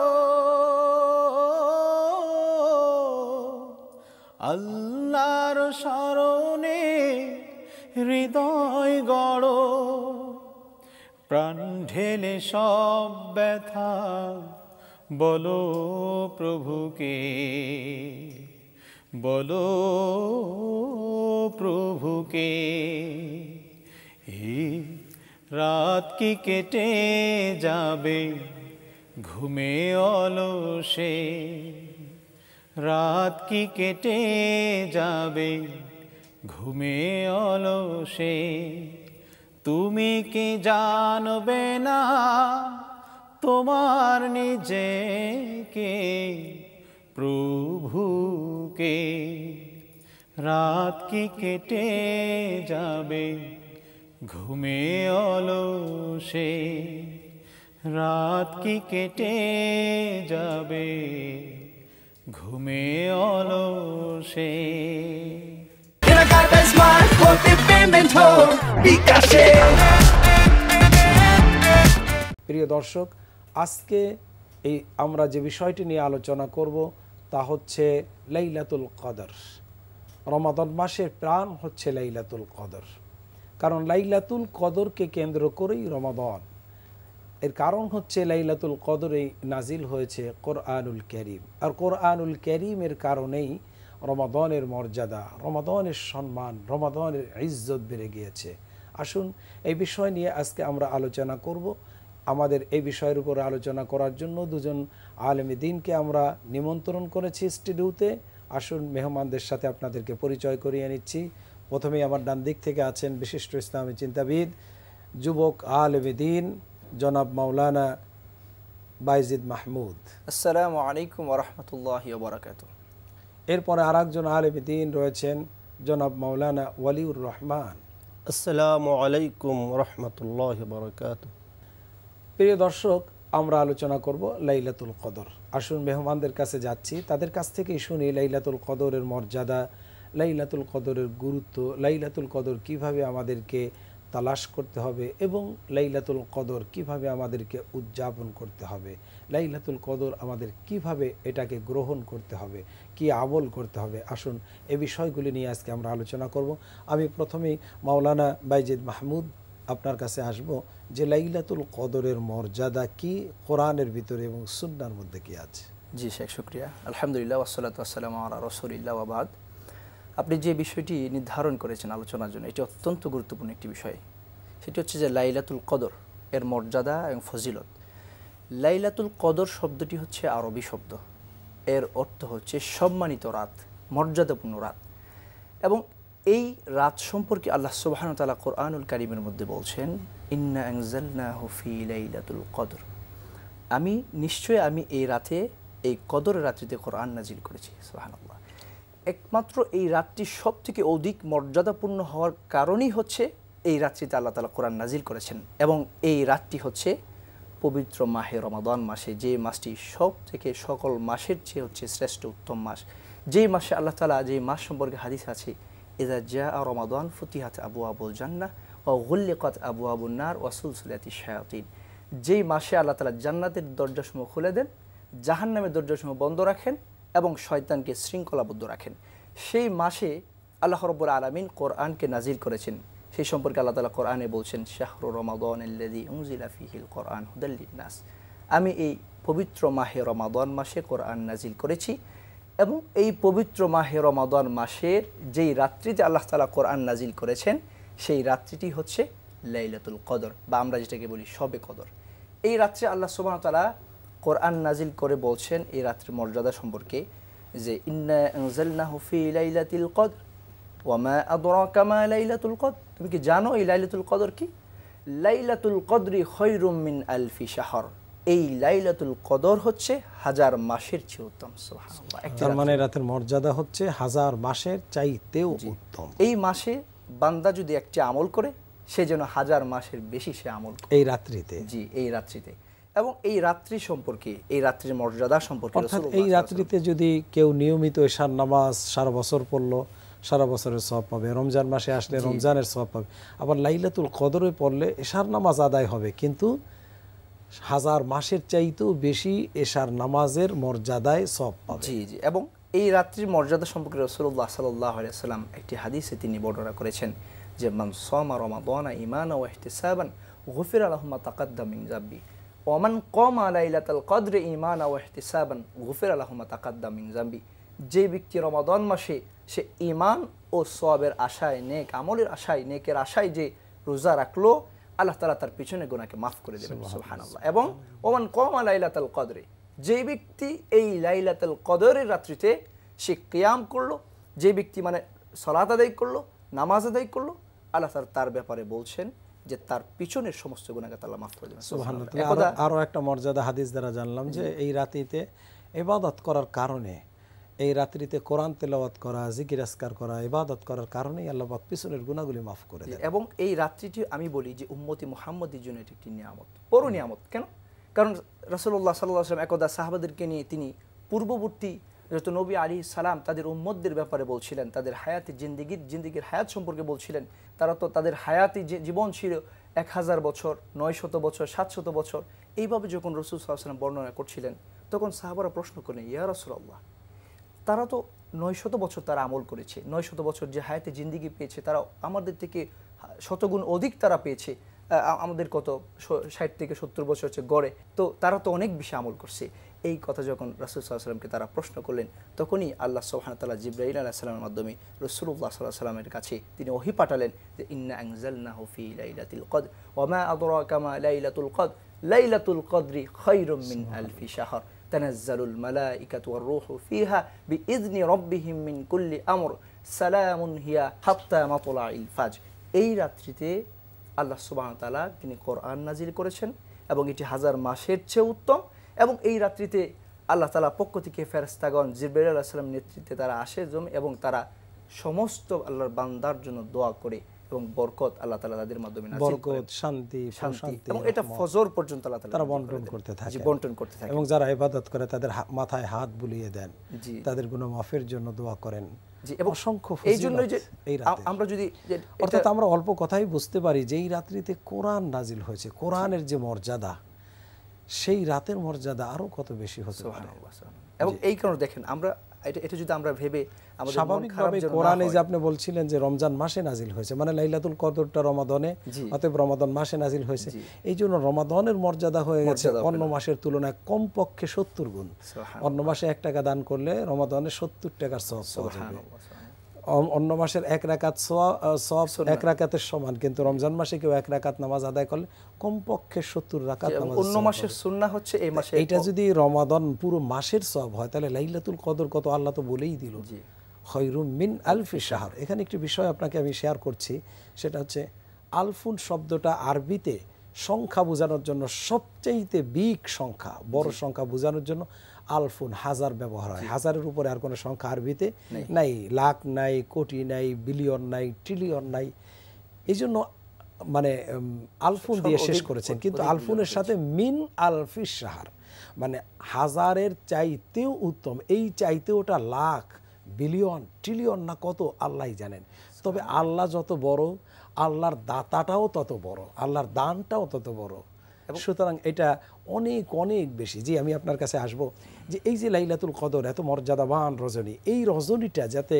আল্লাহর শরণে হৃদয় গড়ো, প্রাণ ঢেলে সব ব্যথা বলো প্রভুকে, বলো প্রভুকে। এই রাত কি কেটে যাবে ঘুমে অলসে, রাত কি কেটে যাবে ঘুমে অলসে, তুমি কি জানবে না তোমার নিজেকে প্রভুকে। রাত কি কেটে যাবে ঘুমে অলসে, রাত কি কেটে যাবে ঘুমে অলসে। কেনাকাটায় স্মার্ট হতে পেমেন্ট হোক বিকাশে। প্রিয় দর্শক, আজকে এই আমরা যে বিষয়টি নিয়ে আলোচনা করব তা হচ্ছে লাইলাতুল কদর। রমাদান মাসের প্রাণ হচ্ছে লাইলাতুল কদর, কারণ লাইলাতুল কদরকে কেন্দ্র করেই রমাদান। এর কারণ হচ্ছে লাইলাতুল কদরে নাজিল হয়েছে কোরআনুল কারীম, আর কোরআনুল কারীমের কারণেই রমাদানের মর্যাদা, রমাদানের সম্মান, রমাদানের ইজ্জত বেড়ে গিয়েছে। আসুন এই বিষয় নিয়ে আজকে আমরা আলোচনা করব। আমাদের এই বিষয়ের উপর আলোচনা করার জন্য দুজন আলেমে দ্বীনকে আমরা নিমন্ত্রণ করেছি স্টুডিওতে। আসুন মেহমানদের সাথে আপনাদেরকে পরিচয় করিয়ে নিচ্ছি। প্রথমেই আমার ডান দিক থেকে আছেন বিশিষ্ট ইসলামী চিন্তাবিদ, যুবক আলেমে দ্বীন জনাব মাওলানা বাইজিদ মাহমুদ। আসসালামু আলাইকুম ওয়া রাহমাতুল্লাহি ওয়া বারাকাতুহু। এরপরে আরেকজন আলেমে দ্বীন রয়েছেন জনাব মাওলানা ওয়ালিউর রহমান। আসসালামু আলাইকুম রহমতুল্লাহি ওয়া বারাকাতুহু। প্রিয় দর্শক, আমরা আলোচনা করব লাইলাতুল কদর। আসুন মেহমানদের কাছে যাচ্ছি, তাদের কাছ থেকেই শুনি লাইলাতুল কদরের মর্যাদা, লাইলাতুল কদরের গুরুত্ব, লাইলাতুল কদর কিভাবে আমাদেরকে তালাশ করতে হবে এবং লাইলাতুল কদর কিভাবে আমাদেরকে উদযাপন করতে হবে, লাইলাতুল কদর আমাদের কিভাবে এটাকে গ্রহণ করতে হবে, কি আমল করতে হবে। আসুন এই বিষয়গুলি নিয়ে আজকে আমরা আলোচনা করব। আমি প্রথমেই মাওলানা বাইজিদ মাহমুদ আপনার কাছে আসব যে লাইলাতুল কদরের মর্যাদা কি কোরআনের ভিতরে এবং সুন্নাহর মধ্যে কি আছে। জি শেখ, শুকরিয়া। আলহামদুলিল্লাহ ওয়াসসালাতু ওয়াসসালামু আলা রাসূলিল্লাহ ওয়া বাদ। আপনি যে বিষয়টি নির্ধারণ করেছেন আলোচনার জন্য এটি অত্যন্ত গুরুত্বপূর্ণ একটি বিষয়। সেটি হচ্ছে যে লাইলাতুল কদর এর মর্যাদা এবং ফজিলত। লাইলাতুল কদর শব্দটি হচ্ছে আরবি শব্দ, এর অর্থ হচ্ছে সম্মানিত রাত, মর্যাদাপূর্ণ রাত। এবং এই রাত সম্পর্কে আল্লাহ সুবহানাহু ওয়া তাআলা কোরআনুল কারীমের মধ্যে বলছেন, ইন্না আনজালনাহু ফি লাইলাতুল কদর, আমি এই রাতে, এই কদরের রাত্রিতে কোরআন নাজিল করেছি। সুবহানাল্লাহ। একমাত্র এই রাতটি সব থেকে অধিক মর্যাদাপূর্ণ হওয়ার কারণই হচ্ছে এই রাত্রিতে আল্লাহ তাআলা কোরআন নাজিল করেছেন। এবং এই রাতটি হচ্ছে পবিত্র মাহে রমাদান মাসে, যে মাসটি সব থেকে সকল মাসের চেয়ে হচ্ছে শ্রেষ্ঠ উত্তম মাস, যেই মাসে আল্লাহ তাআলা, যে মাস সম্পর্কে হাদিস আছে, ইযা জাআ রমাদান ফুতিহাত আবওয়াবুল জান্নাহ ওয়া গুল্লিকাত আবওয়াবুন নার ওয়া সুলসিলাতিশ শায়াতিন, যেই মাসে আল্লাহ তাআলা জান্নাতের দরজাসমূহ খুলে দেন, জাহান্নামের দরজাসমূহ বন্ধ রাখেন এবং শয়তানকে শৃঙ্খলাবদ্ধ রাখেন, সেই মাসে আল্লাহ রাব্বুল আলামিন কোরআনকে নাজিল করেছেন। সেই সম্পর্কে আল্লাহ তাআলা কোরআনে বলছেন, শাহরু রমাদানাল্লাযী উনজিলা ফীহিল কোরআন হুদাল লিন্নাস, আমি এই পবিত্র মাহে রমাদান মাসে কোরআন নাজিল করেছি। এবং এই পবিত্র মাহে রমাদান মাসের যেই রাত্রিতে আল্লাহ তাআলা কোরআন নাজিল করেছেন, সেই রাত্রিটি হচ্ছে লাইলাতুল কদর, বা আমরা যেটাকে বলি শবে কদর। এই রাত্রে আল্লাহ সুবহানাহু ওয়া তাআলা কোরআন নাজিল করে বলছেন এই রাত্রির মর্যাদা সম্পর্কে, যে ইন্না আনজালনাহু ফি লাইলাতিল কদর ওয়া মা আদরাকা মা লাইলাতুল কদর, তুমি কি জানো এই লাইলাতুল কদর কি? লাইলাতুল কদরি খায়রুম মিন আলফি শাহর, এই লাইলাতুল কদর হচ্ছে হাজার মাসের চেয়ে উত্তম। সুবহানাল্লাহ। তার মানে রাতের মর্যাদা হচ্ছে হাজার মাসের চাইতেও উত্তম। এই মাসে বান্দা যদি একটি আমল করে, সে যেন হাজার মাসের বেশি সে আমল করে এই রাত্রিতে। জি, এই রাত্রিতে। এবং এই রাত্রি সম্পর্কে, এই রাত্রির মর্যাদা সম্পর্কে, অর্থাৎ এই রাত্রিতে যদি কেউ নিয়মিত ঈশার নামাজ সারা বছর পড়লো, সারা বছরের সওয়াব পাবে, রমজান মাসে আসলে রমজানের সওয়াব পাবে, আবার লাইলাতুল কদরে পড়লে ঈশার নামাজ আদায় হবে, কিন্তু হাজার মাসের চাইতেও বেশি ঈশার নামাজের মর্যাদায় সওয়াব পাবে। জি জি। এবং এই রাত্রির মর্যাদা সম্পর্কে রাসূলুল্লাহ সাল্লাল্লাহু আলাইহি ওয়াসাল্লাম একটি হাদিসে তিনি বর্ণনা করেছেন যে, মান সামা রমাদানা ঈমানান ওয়া ইহতিসাবান গুফিরা লাহু মা তাকাদ্দাম মিন যাবি ওয়া মান কামা লাইলাতাল কদরি ঈমানান ওয়া ইহতিসাবান গুফিরা লাহু মা তাকাদ্দাম মিন যাবি, যে ব্যক্তি রমাদান মাসে সে ঈমান ও সওয়াবের আশায়, নেক আমলের আশায়, নেকের আশায় যে রোজা রাখলো, আল্লাহ তাআলা তার পিছনে গুনাহকে মাফ করে দেবেন। সুবহানাল্লাহ। এবং ওমান কামা লাইলাতাল কদরে, যে ব্যক্তি এই লাইলাতুল কদরের রাত্রিতে সে কিয়াম করলো, যে ব্যক্তি মানে সালাত আদায় করলো, নামাজ আদায় করলো, আল্লাহ তার ব্যাপারে বলছেন যে তার পিছনের সমস্ত গুনাহকে আল্লাহ মাফ করে দেবেন। সুবহানাল্লাহ। আরো একটা মর্যাদা হাদিস দ্বারা জানলাম যে এই রাত্রিতে ইবাদত করার কারণে, এই রাত্রিতে কোরআন তেলাওয়াত করা, জিকির আজকার করা, ইবাদত করার কারণেই আল্লাহ পাক পিছনের গুনাহগুলি মাফ করে দেন। এবং এই রাত্রিটি আমি বলি যে উম্মতি মুহাম্মদের জন্য এটি একটি নিয়ামত, বড় নিয়ামত। কেন? কারণ রাসূলুল্লাহ সাল্লাল্লাহু আলাইহি ওয়াসাল্লাম একদা সাহাবাদেরকে নিয়ে তিনি পূর্ববর্তী যত নবী আলাইহিস সালাম তাদের উম্মতদের ব্যাপারে বলছিলেন, তাদের হায়াতে জিন্দেগির হায়াত সম্পর্কে বলছিলেন। তারা তো তাদের হায়াতি জীবন ছিল 1000 বছর, 900 বছর, 700 বছর। এইভাবে যখন রাসূল সাল্লাল্লাহু আলাইহি ওয়াসাল্লাম বর্ণনা করছিলেন, তখন সাহাবারা প্রশ্ন করলেন, ইয়া রাসূলুল্লাহ, তারা তো 900 বছর তারা আমল করেছে, 900 বছর যে হায়াতে জিন্দেগি পেয়েছে, তারা আমাদের থেকে শতগুণ অধিক তারা পেয়েছে, আমাদের কত 60 থেকে 70 বছর হচ্ছে গড়ে, তো তারা তো অনেক বেশি আমল করছে। এই কথা যখন রাসূল সাল্লাল্লাহু আলাইহি ওয়াসাল্লামকে তারা প্রশ্ন করলেন, তখনই আল্লাহ সুবহানাহু ওয়া তাআলা জিবরাইল আলাইহিস সালামের মাধ্যমে রাসূলুল্লাহ সাল্লাল্লাহু আলাইহি ওয়াসাল্লামের কাছে তিনি ওহী পাঠালেন যে ইন্না আনজালনাহু ফি লাইলাতিল কদর ওয়া মা আদরাকা মা লাইলাতুল কদর লাইলাতুল কদরি খায়রুম মিন আলফি শাহর তানাজ্জালুল মালাইকাতু ওয়ার রূহু ফিহা বিইذনি রাব্বিহিম মিন কুল্লি আমর সালামুন হিয়া হাত্তা মাতলাইল ফাজর। এই রাত্রিতে আল্লাহ সুবহানাহু ওয়া তাআলা তিনি কোরআন নাজিল করেছেন এবং এটি হাজার মাসের চেয়ে উত্তম। এবং এই রাত্রিতে আল্লাহ তাআলা পক্ষ থেকে ফেরেশতাগণ জিবরাইল আলাইহিস সালাম নেতৃত্বে তারা আসে এবং তারা সমস্ত আল্লাহর বান্দার জন্য দোয়া করে এবং বরকত আল্লাহ তাআলা তাদের মাধ্যমে নাজিল করেন, বরকত, শান্তি, এবং এটা ফজর পর্যন্ত আল্লাহ তাআলা তারা বন্টন করতে থাকে, বন্টন করতে থাকে। এবং যারা ইবাদত করে তাদের মাথায় হাত বুলিয়ে দেন, তাদের গুনাহ মাফের জন্য দোয়া করেন। জি, এবং অসংখ্য এই জন্যই যে আমরা যদি অর্থাৎ আমরা অল্প কথাই বুঝতে পারি যে এই রাত্রিতে কোরআন নাজিল হয়েছে, কোরআনের যে মর্যাদা, সেই রাতের মর্যাদা আরো কত বেশি হতে পারে। এবং এই কারণে দেখেন আমরা এটা যদি আমরা ভেবে আমাদের স্বাভাবিকভাবে কোরআনে যে আপনি বলছিলেন যে রমজান মাসে নাজিল হয়েছে, মানে লাইলাতুল কদরটা রমাদানে, অতএব রমাদান মাসে নাজিল হয়েছে, এই জন্য রমাদানের মর্যাদা হয়ে গেছে অন্য মাসের তুলনায় কমপক্ষে 70 গুণ। অন্য মাসে 1 টাকা দান করলে রমাদানে 70 টাকার সওয়াব পাওয়া যাবে। অন্য মাসের 1 রাকাত সওয়াব 1 রাকাতের সমান, কিন্তু রমজান মাসে কেউ 1 রাকাত নামাজ আদায় করলে কমপক্ষে 70 রাকাত নামাজ। অন্য মাসের সুন্নাহ হচ্ছে এই মাসে। এটা যদি রমাদান পুরো মাসের সওয়াব হয় তাহলে লাইলাতুল কদর কত আল্লাহ তো বলেই দিল, খায়রুম মিন আলফি শাহর। এখানে একটি বিষয় আপনাকে আমি শেয়ার করছি, সেটা হচ্ছে আলফুন শব্দটা আরবিতে সংখ্যা বোঝানোর জন্য সবচেয়ে বিগ সংখ্যা, বড় সংখ্যা বোঝানোর জন্য আলফুন হাজার ব্যবহার হয়। হাজারের উপরে আর কোনো সংখ্যা আরবিতে নাই, লাখ নাই, কোটি নাই, বিলিয়ন নাই, ট্রিলিয়ন নাই। এই জন্য মানে আলফুন দিয়ে শেষ করেছেন, কিন্তু আলফুনের সাথে মিন আলফি শাহর মানে হাজারের চাইতেও উত্তম, এই চাইতে ওটা লাখ, বিলিয়ন, ট্রিলিয়ন না কত আল্লাহই জানেন। তবে আল্লাহ যত বড়, আল্লাহর দাতাটাও তত বড়, আল্লাহর দানটাও তত বড়। সুতরাং এটা অনেক অনেক বেশি। জি, আমি আপনার কাছে আসব যে এই যে লাইলাতুল কদর এত মর্যাদাবান রজনী, এই রজনীটা যাতে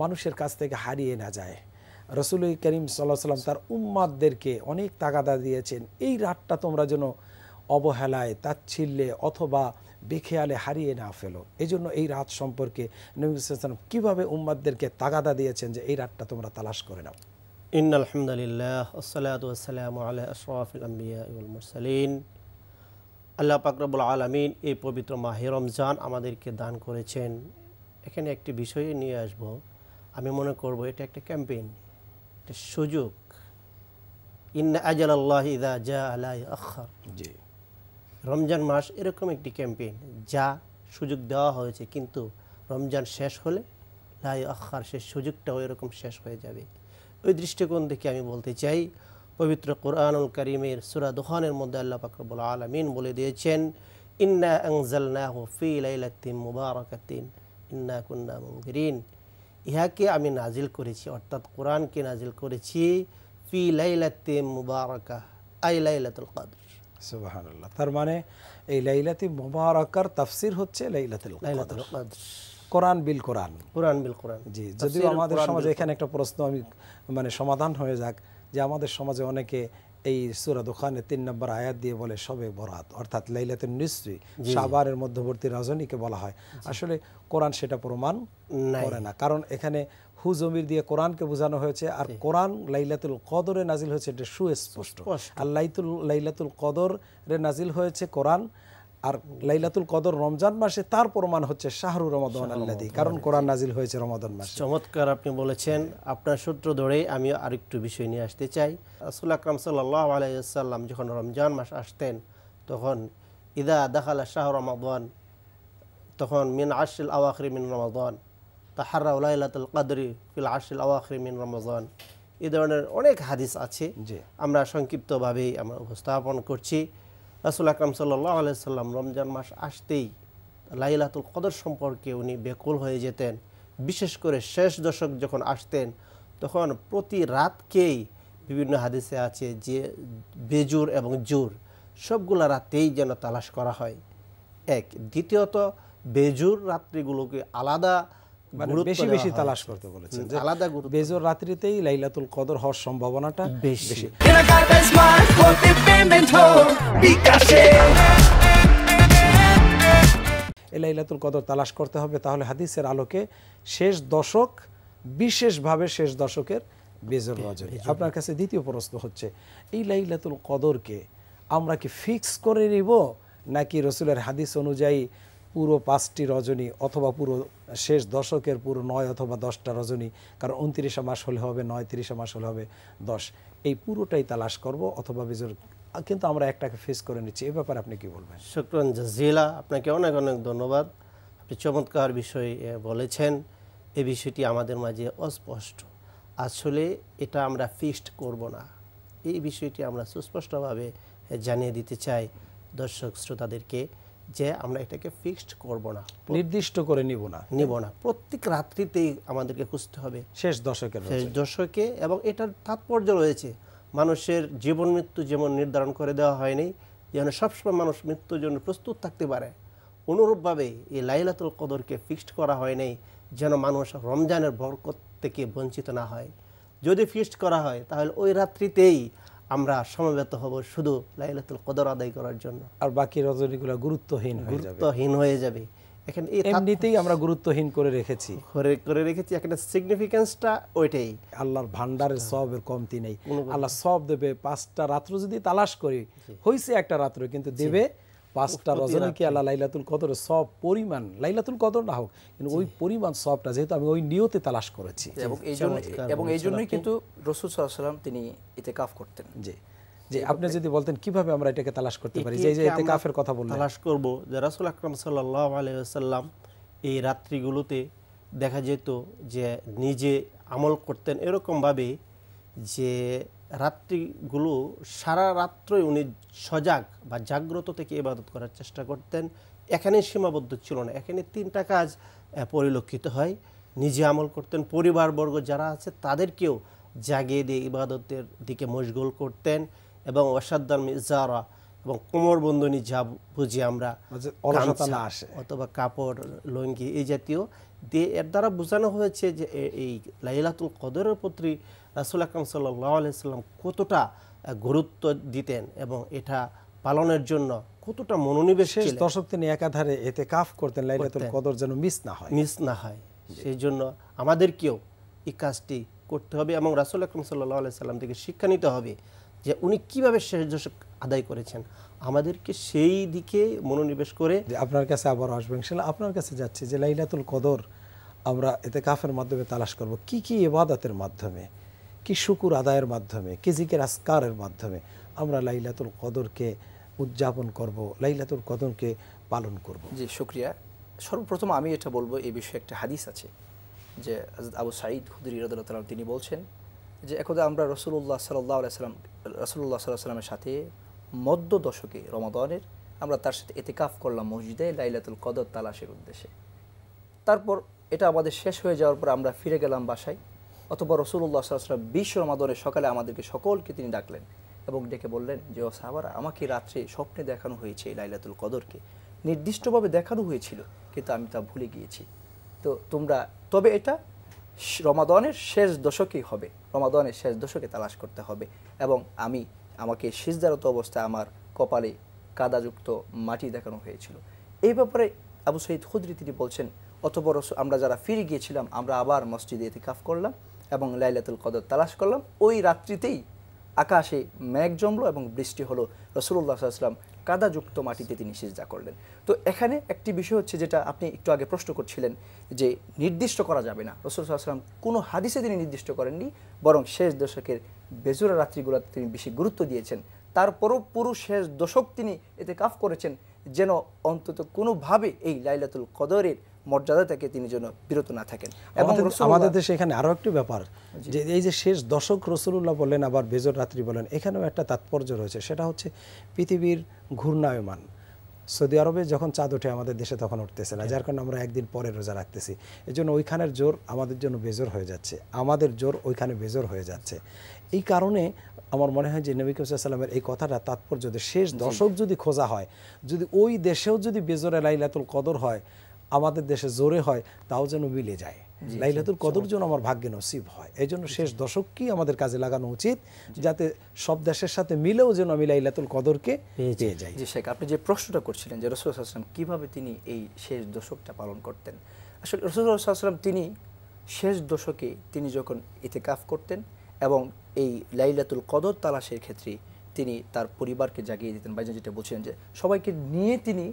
মানুষের কাছ থেকে হারিয়ে না যায়, রাসূল করিম সাল্লাল্লাহু আলাইহি ওয়াসাল্লাম তার উম্মাতদেরকে অনেক তাগাদা দিয়েছেন, এই রাতটা তোমরা যেন অবহেলায়, তাচ্ছিল্যে অথবা বেখেয়ালে হারিয়ে না ফেলো। এই জন্য এই রাত সম্পর্কে নবী সাল্লাল্লাহু আলাইহি ওয়াসাল্লাম কীভাবে উম্মাতদেরকে তাগাদা দিয়েছেন যে এই রাতটা তোমরা তালাশ করে নাও। ইন্নাল হামদুলিল্লাহ ওয়াসসালাতু ওয়াসসালামু আলা আশরাফিল আমবিয়া ওয়াল মুরসালিন। আল্লাহ পাক রব্বুল আলামিন এই পবিত্র মাহে রমজান আমাদেরকে দান করেছেন। এখানে একটি বিষয় নিয়ে আসব, আমি মনে করব এটা একটা ক্যাম্পেইন, একটা সুযোগ। ইন্না আজালাল্লাহি ইযা জাআ লা ইয়াখার। জি, রমজান মাস এরকম একটি ক্যাম্পেইন যা সুযোগ দেওয়া হয়েছে, কিন্তু রমজান শেষ হলে লা ইয়াখার, সে সুযোগটাও এরকম শেষ হয়ে যাবে। ওই দৃষ্টিকোণ থেকে আমি বলতে চাই, পবিত্র কোরআনুল কারীমের সূরা দুখানের মধ্যে আল্লাহ পাক রব্বুল আলামিন বলে দিয়েছেন, ইন্না আনজালনাহু ফি লাইলাতিন মুবারাকাতিন ইন্না কুন্না মুনজিরিন। ইহাকে আমি নাজিল করেছি, অর্থাৎ কোরআনকে নাজিল করেছি ফি লাইলাতিন মুবারাকা, আই লাইলাতুল কদর। সুবহানাল্লাহ। তার মানে এই লাইলাতুল মুবারাকার তাফসীর হচ্ছে লাইলাতুল কদর, কোরআন বিল কোরআন, কোরআন বিল কোরআন। জি, যদিও আমাদের সমাজে এখানে একটা প্রশ্ন আমি মানে সমাধান হয়ে যাক, যে আমাদের সমাজে অনেকে এই সূরা দুখানের 3 নম্বর আয়াত দিয়ে বলে শবে বরাত, অর্থাৎ লাইলাতুন নিসফি, শাবানের মধ্যবর্তী রজনীকে বলা হয়। আসলে কোরআন সেটা প্রমাণ করে না, কারণ এখানে হু জমির দিয়ে কোরআনকে বোঝানো হয়েছে, আর কোরআন লাইলাতুল কদরে নাজিল হয়েছে, এটা সুস্পষ্ট। আর লাইলাতুল কদরে নাজিল হয়েছে কোরআন, আর লাইলাতুল কদর রমজান মাসে, তার প্রমাণ হচ্ছে শাহরু রমাদান আল্লাযী, কারণ কোরআন নাজিল হয়েছে রমাদান মাসে। চমৎকার আপনি বলেছেন। আপনার সূত্র ধরে আমি আরেকটু বিষয় নিয়ে আসতে চাই। রাসূল আকরাম সাল্লাল্লাহু আলাইহি ওয়াসাল্লাম যখন রমজান মাস আসতেন, তখন ইদা দাখালা শাহরু রমাদান, তখন মিন আশরিল আওয়াখির মিন রমাদান তাহাররাউ লাইলাতুল কদরি ফিল আশরিল আওয়াখির মিন রমাদান। এই ধরনের অনেক হাদিস আছে, আমরা সংক্ষিপ্তভাবেই আমরা উপস্থাপন করছি। রাসূল আকরাম সাল্লাল্লাহু আলাইহি ওয়াসাল্লাম রমজান মাস আসতেই লাইলাতুল কদর সম্পর্কে উনি বেকুল হয়ে যেতেন। বিশেষ করে শেষ দশক যখন আসতেন, তখন প্রতি রাতকেই বিভিন্ন হাদিসে আছে যে বেজুর এবং জোর সবগুলা রাতেই যেন তালাশ করা হয়। এক, দ্বিতীয়ত বেজুর রাত্রিগুলোকে আলাদা বেশি বেশি তালাশ করতে বলেছেন, আলাদা গুরুত্ব। বেজুর রাত্রিতেই লাইলাতুল কদর হওয়ার সম্ভাবনাটা বেশি। এই লাইলাতুল কদর তালাশ করতে হবে, তাহলে হাদিসের আলোকে শেষ দশক, বিশেষভাবে শেষ দশকের বেজুর রজনী। আপনার কাছে দ্বিতীয় প্রশ্ন হচ্ছে, এই লাইলাতুল কদরকে আমরা কি ফিক্স করে নিব, নাকি রাসূলের হাদিস অনুযায়ী পুরো 5টি রজনী অথবা পুরো শেষ দশকের পুরো 9 অথবা 10টা রজনী, কারণ 29 মাস হলে হবে 9, 30 মাস হলে হবে 10, এই পুরোটাই তালাশ করব অথবা বেজুর, কিন্তু আমরা একটাকে ফিক্স করে নিচ্ছি, এই ব্যাপারে আপনি কি বলবেন? শুকরান জাজিলা, আপনাকে অনেক অনেক ধন্যবাদ। আপনি চমৎকার বিষয় বলেছেন। এই বিষয়টি আমাদের মাঝে অস্পষ্ট, আসলে এটা আমরা ফিক্সড করব না, এই বিষয়টি আমরা সুস্পষ্টভাবে জানিয়ে দিতে চাই দর্শক শ্রোতাদেরকে, যে আমরা এটাকে ফিক্সড করব না, নির্দিষ্ট করে নিব না। প্রত্যেক রাত্রিতেই আমাদেরকে খুঁজতে হবে শেষ দশকে, এবং এটার তাৎপর্য রয়েছে। মানুষের জীবন মৃত্যু যেমন নির্ধারণ করে দেওয়া হয়নি, যেন সবসময় মানুষ মৃত্যুর জন্য প্রস্তুত থাকতে পারে, অনুরূপভাবে এই লাইলাতুল কদরকে ফিক্সড করা হয়নি যেন মানুষ রমজানের বরকত থেকে বঞ্চিত না হয়। যদি ফিক্সড করা হয় তাহলে ওই রাত্রিতেই আমরা সমবেত হব শুধু লাইলাতুল কদর আদায় করার জন্য, আর বাকি রজনীগুলো গুরুত্বহীন হয়ে যাবে। হয়ে যাবে। এখানে এই এমনিতেই আমরা গুরুত্বহীন করে রেখেছি, করে রেখেছি। এখানে সিগনিফিকেন্সটা ওইটাই। আল্লাহর ভান্ডারের সবের কমতি নেই। আল্লাহ সব দেবে। 5টা রাত্র যদি তালাশ করি, হইছে একটা রাত্র, কিন্তু দেবে 5টা রজনীকে আল্লাহ লাইলাতুল কদরের সব পরিমাণ, লাইলাতুল কদর না হোক কিন্তু ওই পরিমাণ সবটা, যেহেতু আমি ওই নিয়তে তালাশ করেছি। এবং এই জন্যই কিন্তু রাসূল সাল্লাল্লাহু আলাইহি ওয়াসাল্লাম তিনি ইতিকাফ করতেন। জি জি, আপনি যদি বলতেন কিভাবে আমরা এটাকে তালাশ করতে পারি, যে ইতিকাফের কথা বললেন। তালাশ করব যে রাসূল আকরাম সাল্লাল্লাহু আলাইহি ওয়াসাল্লাম এই রাত্রিগুলোতে দেখা যেত যে নিজে আমল করতেন এরকমভাবে যে রাত্রিগুলো সারা রাত্রই উনি সজাগ বা জাগ্রত থেকে ইবাদত করার চেষ্টা করতেন। এখানে সীমাবদ্ধ ছিল না, এখানে 3টা কাজ পরিলক্ষিত হয়। নিজে আমল করতেন, পরিবারবর্গ যারা আছে তাদেরকেও জাগিয়ে দিয়ে ইবাদতের দিকে মশগুল করতেন, এবং অসাদ্দার মিজারা এবং কোমরবন্ধনী যা বুঝি আমরা, অলসতা না আসে, অথবা কাপড়, লুঙ্গি এই জাতীয় দিয়ে, এর দ্বারা বোঝানো হয়েছে যে এই লাইলাতুল কদরের প্রতি রাসূল আকরাম সাল্লাল্লাহু আলাইহি ওয়াসাল্লাম কতটা গুরুত্ব দিতেন এবং এটা পালনের জন্য কতটা মনোনিবেশ ছিলেন। শেষ দশক তিনি একাধারে ইতিকাফ করতেন, লাইলাতুল কদর যেন মিস না হয়। সেই জন্য আমাদেরকেও এই কাজটি করতে হবে এবং রাসূল আকরাম সাল্লাল্লাহু আলাইহি ওয়াসাল্লাম থেকে শিক্ষা নিতে হবে যে উনি কিভাবে শেষ দশক আদায় করেছেন। আমাদেরকে সেই দিকে মনোনিবেশ করে, আপনার কাছে আবার আসবেন ইনশাআল্লাহ। আপনার কাছে যাচ্ছে যে লাইলাতুল কদর আমরা ইতিকাফের মাধ্যমে তালাশ করব, কি কি ইবাদতের মাধ্যমে, কি শুকুর আদায়ের মাধ্যমে, কি জিকির আসকারের মাধ্যমে আমরা লাইলাতুল কদরকে উদযাপন করব, লাইলাতুল কদরকে পালন করব। জি শুকরিয়া। সর্বপ্রথম আমি এটা বলবো, এই বিষয়ে একটা হাদিস আছে যে হযরত আবু সাঈদ খুদরী রাদিয়াল্লাহু তাআলা তিনি বলছেন যে একদা আমরা রাসূলুল্লাহ সাল্লাল্লাহু আলাইহি সাল্লামের সাথে মধ্য দশকে রমাদানের আমরা তার সাথে ইতিকাফ করলাম মসজিদে লাইলাতুল কদর তালাশের উদ্দেশ্যে। তারপর এটা আমাদের শেষ হয়ে যাওয়ার পর আমরা ফিরে গেলাম বাসায়, অথবা রাসূলুল্লাহ সাল্লাল্লাহু আলাইহি ওয়াসাল্লাম 20 রমাদানের সকালে আমাদেরকে সকলকে তিনি ডাকলেন এবং ডেকে বললেন যে ও সাহাবারা, আমাকে রাত্রে স্বপ্নে দেখানো হয়েছে লাইলাতুল কদরকে, নির্দিষ্টভাবে দেখানো হয়েছিল কিন্তু আমি তা ভুলে গিয়েছি। তো তোমরা, তবে এটা রমাদানের শেষ দশকেই হবে, রমাদানের শেষ দশকে তালাশ করতে হবে। এবং আমাকে সিজদারত অবস্থায় আমার কপালে কাদাযুক্ত মাটি দেখানো হয়েছিল। এই ব্যাপারে আবু সাঈদ খুদরী তিনি বলছেন, অতঃপর আমরা যারা ফিরে গিয়েছিলাম আমরা আবার মসজিদে ইতিকাফ করলাম এবং লাইলাতুল কদর তালাশ করলাম। ওই রাত্রিতেই আকাশে মেঘ জমলো এবং বৃষ্টি হলো, রাসূলুল্লাহ সাল্লাল্লাহু আলাইহি ওয়াসাল্লাম কাদাযুক্ত মাটিতে তিনি সিজদা করলেন। তো এখানে একটি বিষয় হচ্ছে, যেটা আপনি একটু আগে প্রশ্ন করছিলেন যে নির্দিষ্ট করা যাবে না, রাসূল সাল্লাল্লাহু আলাইহি ওয়াসাল্লাম কোনো হাদিসে তিনি নির্দিষ্ট করেননি, বরং শেষ দশকের বেজুরা রাত্রিগুলোতে তিনি বেশি গুরুত্ব দিয়েছেন। তারপরও পুরো শেষ দশক তিনি ইতিকাফ করেছেন যেন অন্তত কোনোভাবে এই লাইলাতুল কদরের মর্যাদা থেকে তিনি যেন বিরত না থাকেন। এবং আমাদের দেশে এখানে আরো একটি ব্যাপার, যে এই যে শেষ দশক রাসূলুল্লাহ বললেন, আবার বেজর রাত্রি বলেন, এখানেও একটা তাৎপর্য রয়েছে। সেটা হচ্ছে পৃথিবীর ঘূর্ণায়মান। সৌদি আরবে যখন চাঁদ ওঠে আমাদের দেশে তখন উঠতেছে না, যার কারণে আমরা একদিন পরে রোজা রাখতেছি। এই জন্য ওইখানের জোর আমাদের জন্য বেজর হয়ে যাচ্ছে, আমাদের জোর ওইখানে বেজর হয়ে যাচ্ছে। এই কারণে আমার মনে হয় যে নবী করিম সাল্লাল্লাহু আলাইহি ওয়াসাল্লামের এই কথাটা তাৎপর্য, যে শেষ দশক যদি খোঁজা হয়, যদি ওই দেশেও যদি বেজরে লাইলাতুল কদর হয়, আমাদের দেশে জোরে হয়, তাও যেন মিলে যায়, লাইলাতুল কদর যেন আমার ভাগ্যে নসিব হয়। এই জন্য শেষ দশককেই আমাদের কাজে লাগানো উচিত, যাতে সব দেশের সাথে মিলেও যেন আমি লাইলাতুল কদরকে পেয়ে যাই। জি শেখ, আপনি যে প্রশ্নটা করছিলেন যে রাসূল সাল্লাল্লাহু আলাইহি ওয়াসাল্লাম কিভাবে তিনি এই শেষ দশকটা পালন করতেন, আসলে রাসূল সাল্লাল্লাহু আলাইহি ওয়াসাল্লাম তিনি শেষ দশকে তিনি যখন ইতিকাফ করতেন এবং এই লাইলাতুল কদর তালাশের ক্ষেত্রে তিনি তার পরিবারকে জাগিয়ে দিতেন। ভাইজান যেটা বলছিলেন যে সবাইকে নিয়ে তিনি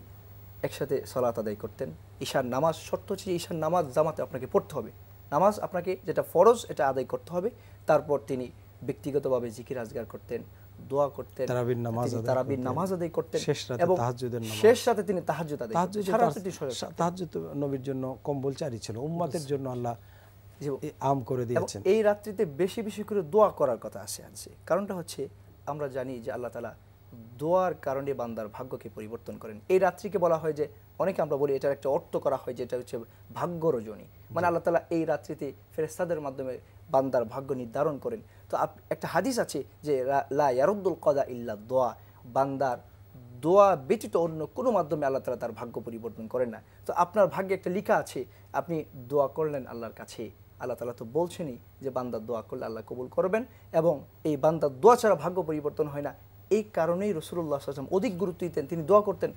একসাথে সালাত আদায় করতেন। ঈশার নামাজ, শর্ত হচ্ছে ঈশার নামাজ জামাতে আপনাকে পড়তে হবে, নামাজ আপনাকে যেটা ফরজ এটা আদায় করতে হবে। তারপর তিনি ব্যক্তিগতভাবে জিকির আজগার করতেন, দোয়া করতেন, তারাবির নামাজ আদায় করতেন এবং শেষ রাতে তিনি তাহাজ্জুদ আদায় করতেন। তাহাজ্জুদ নবীর জন্য কম্বল চারি ছিল, উম্মতের জন্য আল্লাহ আম করে দিয়েছেন। এই রাত্রিতে বেশি বেশি করে দোয়া করার কথা আছে। কারণটা হচ্ছে আমরা জানি যে আল্লাহ তাআলা দোয়ার কারণে বান্দার ভাগ্যকে পরিবর্তন করেন। এই রাত্রিকে বলা হয় যে, অনেকে আমরা বলি এটার একটা অর্থ করা হয় যে এটা হচ্ছে ভাগ্য রজনী, মানে আল্লাহ তাআলা এই রাত্রিতে ফেরেশতাদের মাধ্যমে বান্দার ভাগ্য নির্ধারণ করেন। তো একটা হাদিস আছে যে লা ইয়ারুদ্দুল কদা ইল্লা দোয়া, বান্দার দোয়া ব্যতীত অন্য কোনো মাধ্যমে আল্লাহ তাআলা তার ভাগ্য পরিবর্তন করেন না। তো আপনার ভাগ্যে একটা লেখা আছে, আপনি দোয়া করলেন আল্লাহর কাছে, আল্লাহ তাআলা তো বলছেনই যে বান্দার দোয়া করলে আল্লাহ কবুল করবেন, এবং এই বান্দার দোয়া ছাড়া ভাগ্য পরিবর্তন হয় না। এই কারণেই রাসূলুল্লাহ সাল্লাল্লাহু আলাইহি ওয়াসাল্লাম অধিক গুরুত্ব দিতেন, তিনি দোয়া করতেন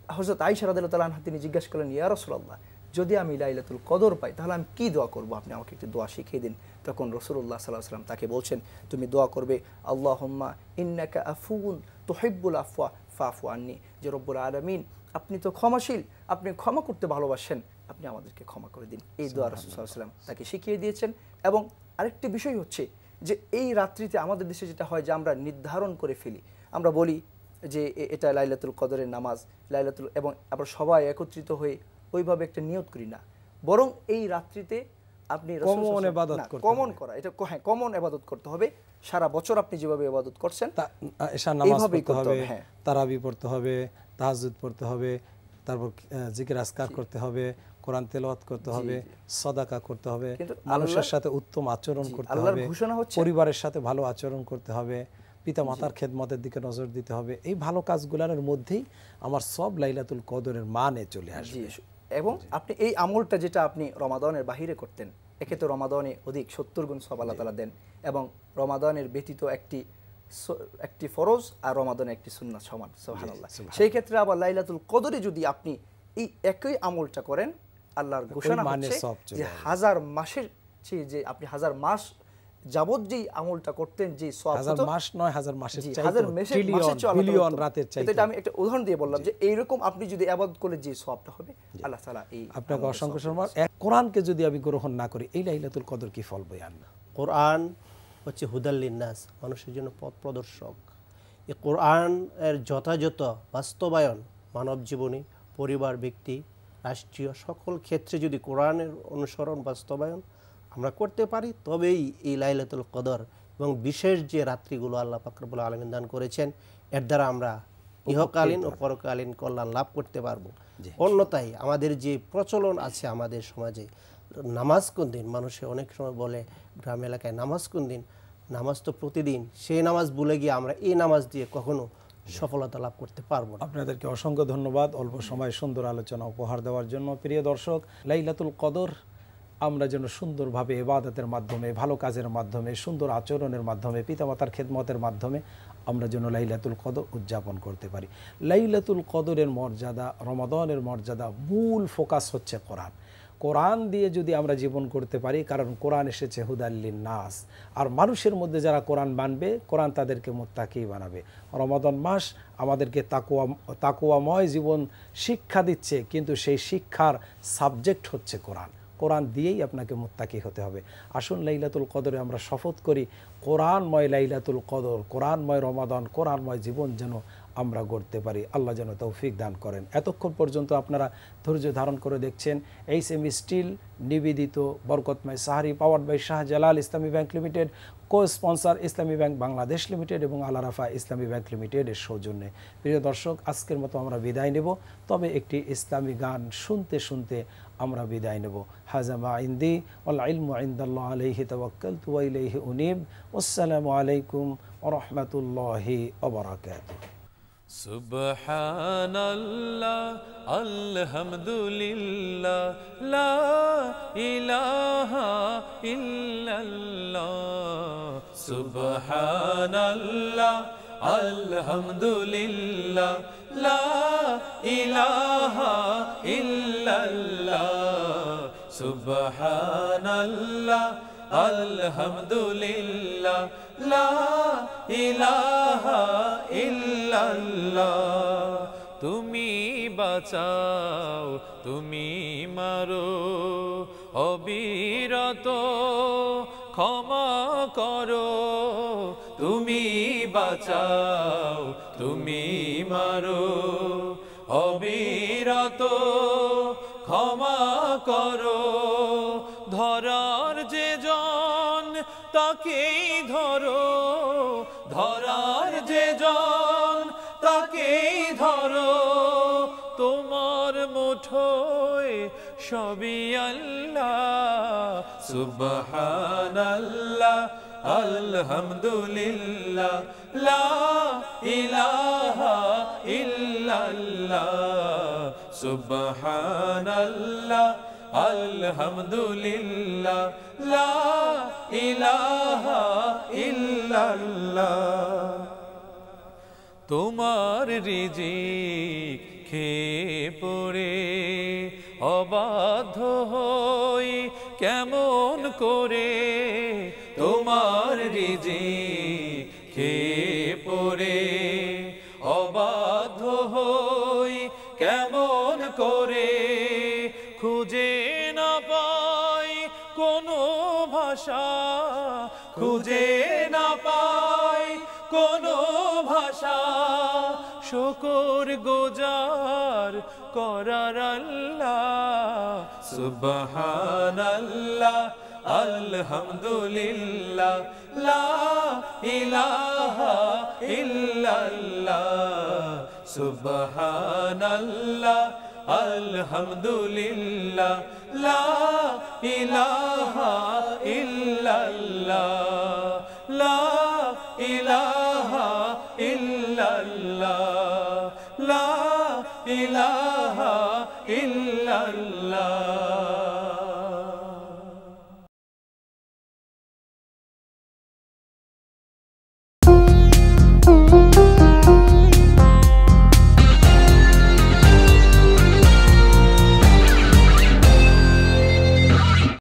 হযরত আয়েশা রাদিয়াল্লাহু তাআলা আনহা তিনি জিজ্ঞাসা করলেন, ইয়া রাসূলুল্লাহ, যদি আমি লাইলাতুল কদর পাই তাহলে আমি কি দোয়া করব, আপনি আমাকে একটু দোয়া শিখিয়ে দিন। তখন রাসূলুল্লাহ সাল্লাল্লাহু আলাইহি ওয়াসাল্লাম তাকে বলছেন, তুমি দোয়া করবে আল্লাহুম্মা ইন্নাকা আফুউন তুহিব্বুল আফওয়া ফাফু আন্নি, যে রব্বুল আলামিন আপনি তো ক্ষমাশীল, আপনি ক্ষমা করতে ভালোবাসেন, আপনি আমাদেরকে ক্ষমা করে দিন। এই দোয়া রাসূল সাল্লাল্লাহু আলাইহি ওয়াসাল্লাম তাকে শিখিয়ে দিয়েছেন। এবং আরেকটি বিষয় হচ্ছে যে এই রাত্রিতে আমাদের দেশে যেটা হয় যে আমরা নির্ধারণ করে ফেলি, আমরা বলি যে এটা লাইলাতুল কদরের নামাজ, লাইলাতুল, এবং আমরা সবাই একত্রিত হয়ে ওইভাবে একটা নিয়ত করি না, বরং এই রাত্রিতে আপনি কমন ইবাদত করতে হবে। কমন করা, এটা হ্যাঁ কমন ইবাদত করতে হবে। সারা বছর আপনি যেভাবে ইবাদত করছেন এশার নামাজ এইভাবেই পড়তে হবে, হ্যাঁ। তারাবি পড়তে হবে, তাহাজ্জুদ পড়তে হবে, তারপর জিকির আজকার করতে হবে, কোরআন তেলাওয়াত করতে হবে, সাদাকা করতে হবে, কিন্তু মানুষের সাথে উত্তম আচরণ করতে আল্লাহর হবে, ঘোষণা হচ্ছে পরিবারের সাথে ভালো আচরণ করতে হবে, পিতা মাতার খেদমতের দিকে নজর দিতে হবে। এই ভালো কাজগুলোর মধ্যেই আমার সব লাইলাতুল কদরের মানে চলে আসবে। এবং আপনি এই আমলটা যেটা আপনি রমাদানের বাহিরে করতেন, একে তো রমাদানে অধিক 70 গুণ সওয়াব আল্লাহ তাআলা দেন, এবং রমাদানের ব্যতীত একটি ফরজ আর রমাদানে একটি সুন্নাত সমান, সুবহানাল্লাহ। সেই ক্ষেত্রে আবার লাইলাতুল কদরে যদি আপনি এই একই আমলটা করেন, আল্লাহর ঘোষণা হচ্ছে যে 1000 মাসের চেয়ে, যে আপনি 1000 মাস যাবত যেই আমলটা করতেন, যে সওয়াব হতো, 1000 মাস নয়, 1000 মাসের চাইতে, 1000 বিলিয়ন রাতের চাইতে। এটা আমি একটা উদাহরণ দিয়ে বললাম যে এইরকম আপনি যদি ইবাদত করলে যে সওয়াবটা হবে, আল্লাহ তাআলা এই আপনাকে অসংখ্য সম্মান। কোরআনকে যদি আমি গ্রহণ না করি, এই লাইলাতুল কদর কি ফল বই আনবে? কোরআন হচ্ছে হুদাল লিন্নাস, মানুষের জন্য পথ প্রদর্শক। এই কোরআন এর যথাযথ বাস্তবায়ন মানব জীবনে, পরিবার, ব্যক্তি, রাষ্ট্রীয় সকল ক্ষেত্রে যদি কোরআনের অনুসরণ বাস্তবায়ন আমরা করতে পারি, তবেই এই লাইলাতুল কদর এবং বিশেষ যে রাত্রিগুলো আল্লাহ পাক রব্বুল আলামিন দান করেছেন, এর দ্বারা আমরা ইহকালীন ও পরকালীন কল্যাণ লাভ করতে পারবো। অন্যথায় আমাদের যে প্রচলন আছে আমাদের সমাজে, নামাজ কোন দিন, মানুষে অনেক সময় বলে গ্রাম এলাকায় নামাজ কোন দিন, নামাজ তো প্রতিদিন, সেই নামাজ ভুলে গিয়ে আমরা এই নামাজ দিয়ে কখনো সফলতা লাভ করতে পারবো না। আপনাদেরকে অসংখ্য ধন্যবাদ অল্প সময় সুন্দর আলোচনা উপহার দেওয়ার জন্য। প্রিয় দর্শক, লাইলাতুল কদর আমরা যেন সুন্দরভাবে ইবাদতের মাধ্যমে, ভালো কাজের মাধ্যমে, সুন্দর আচরণের মাধ্যমে, পিতামাতার খেদমতের মাধ্যমে আমরা যেন লাইলাতুল কদর উদযাপন করতে পারি। লাইলাতুল কদরের মর্যাদা, রমাদানের মর্যাদা, মূল ফোকাস হচ্ছে কোরআন। কোরআন দিয়ে যদি আমরা জীবন করতে পারি, কারণ কোরআন এসেছে হুদাল লিন্নাস, আর মানুষের মধ্যে যারা কোরআন মানবে, কোরআন তাদেরকে মুত্তাকি বানাবে। রমাদান মাস আমাদেরকে তাকওয়াময় জীবন শিক্ষা দিচ্ছে, কিন্তু সেই শিক্ষার সাবজেক্ট হচ্ছে কোরআন। কোরআন দিয়েই আপনাকে মুত্তাকি হতে হবে। আসুন লাইলাতুল কদরে আমরা শপথ করি, কোরআনময় লাইলাতুল কদর, কোরআনময় রমাদান, কোরআনময় জীবন যেন আমরা গড়তে পারি। আল্লাহ যেন তৌফিক দান করেন। এতক্ষণ পর্যন্ত আপনারা ধৈর্য ধারণ করে দেখছেন HM স্টিল নিবেদিত বরকতময় sehri, powered by Shahjalal Islami bank limited, co sponsor Islami bank Bangladesh limited এবং আল আরাফা ইসলামী ব্যাংক লিমিটেডের সৌজন্যে। প্রিয় দর্শক, আজকের মতো আমরা বিদায় নেব, তবে একটি ইসলামী গান শুনতে শুনতে আমরা বিদায় নেব। হাযা মা ইনদি ওয়াল ইলমু ইনদাল্লাহ আলাইহি তাওয়াক্কালতু ওয়া ইলাইহি উনীব। আসসালামু আলাইকুম ওয়া রাহমাতুল্লাহি ওয়া বারাকাতুহু। সুবহানাল্লাহ আলহামদুলিল্লাহ লা ইলাহা ইল্লাল্লাহ। সুবহানাল্লাহ আলহামদুলিল্লাহ লা ইলাহা ইল্লাল্লাহ। সুবহানাল্লাহ আলহামদুলিল্লাহ লা ইলাহা ইল্লাল্লাহ। তুমি বাঁচাও, তুমি মারো, অবিরত ক্ষমা করো। তুমি বাঁচাও, তুমি মারো, অবিরত ক্ষমা করো। ধরার যে জন তাকেই ধরো, ধরার যে জন তাকেই ধরো। তোমার মুঠোয় সবই আল্লাহ। সুবহানাল্লাহ আলহামদুলিল্লাহ লা ইলাহা ইল্লাল্লাহ। সুবহানাল্লাহ আলহামদুলিল্লাহ লা ইলাহা ইল্লাল্লাহ। তোমার রিজিক খেয়ে পড়ে অবাধ্য হই কেমন করে তোমার রিজিক খেয়ে পড়ে অবাধ্য হই কেমন করে খুঁজে না পাই কোনো ভাষা খুঁজে না পাই কোনো ভাষা শুকর গুজার করার আল্লাহ সুবহানাল্লাহ আলহামদুলিল্লাহ লা ইলাহা ইল্লাল্লাহ সুবহানাল্লাহ আলহামদুলিল্লাহ লা ইলাহা ইল্লাল্লাহ লা ইলাহা ইল্লাল্লাহ লা ইলাহা